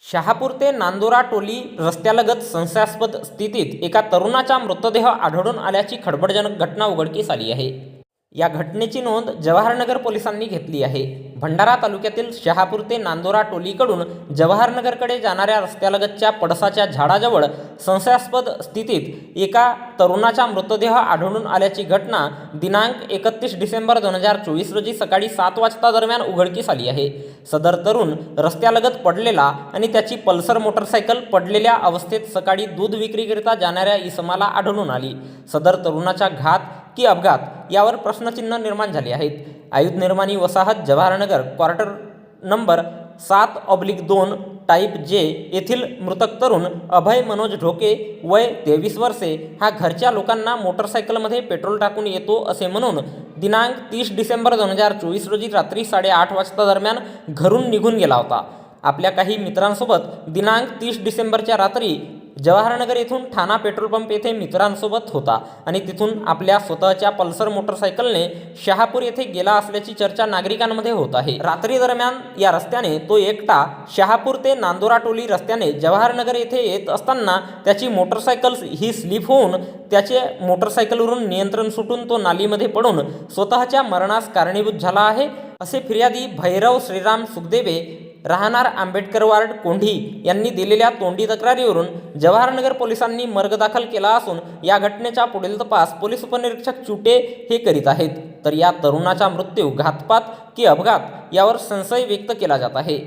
शहापूर ते नांदोरा टोली रस्त्यालगत संशयास्पद स्थितीत एका तरुणाचा मृतदेह आढळून आल्याची खळबळजनक घटना उघडकीस आली आहे। या घटनेची नोंद जवाहरनगर पोलिसांनी घेतली आहे। भंडारा तालुक्यातील शहापूर ते नांदोरा टोलीकडून जवाहरनगरकडे जाणाऱ्या रस्त्यालगतच्या पळसाच्या झाडाजवळ संशयास्पद स्थितीत एका तरुणाचा मृतदेह आढळून आल्याची घटना दिनांक 31 डिसेंबर 2024 रोजी सकाळी 7 वाजता दरम्यान उघडकीस आली आहे। सदर तरुण रस्त्यालगत पडलेला आणि त्याची पल्सर मोटरसायकल पडलेल्या अवस्थेत सकाळी दूध विक्रीकरिता जाणाऱ्या इसमाला आढळून आली। सदर तरुणाचा घात की अपघात यावर प्रश्नचिन्ह निर्माण झाले आहेत। आयुध निर्माणी वसाहत जवाहरनगर क्वार्टर नंबर 7/2 टाईप जे येथील मृतक तरुण अभय मनोज ढोके वय 23 वर्षे हा घरच्या लोकांना मोटरसायकलमध्ये पेट्रोल टाकून येतो असे म्हणून दिनांक 30 डिसेंबर 2024 रोजी रात्री 8:30 वाजता दरम्यान घरून निघून गेला होता। आपल्या काही मित्रांसोबत दिनांक 30 डिसेंबरच्या रात्री जवाहरनगर येथून ठाणा पेट्रोल पंप येथे मित्रांसोबत होता आणि तिथून आपल्या स्वतःच्या पल्सर मोटरसायकलने शहापूर येथे गेला असल्याची चर्चा नागरिकांमध्ये होत आहे। रात्री दरम्यान या रस्त्याने तो एकटा शहापूर ते नांदोरा टोली रस्त्याने जवाहरनगर येथे येत असताना त्याची मोटरसायकल ही स्लिप होऊन त्याचे मोटरसायकलवरून नियंत्रण सुटून तो नालीमध्ये पडून स्वतःच्या मरणास कारणीभूत झाला आहे असे फिर्यादी भैरव श्रीराम सुखदेवे राहणार आंबेडकर वार्ड कोंढी यांनी दिलेल्या तोंडी तक्रारीवरून जवाहरनगर पोलिसांनी मर्ग दाखल केला असून या घटनेचा पुढील तपास पोलीस उपनिरीक्षक चुटे हे करीत आहेत। तर या तरुणाचा मृत्यू घातपात की अपघात यावर संशय व्यक्त केला जात आहे।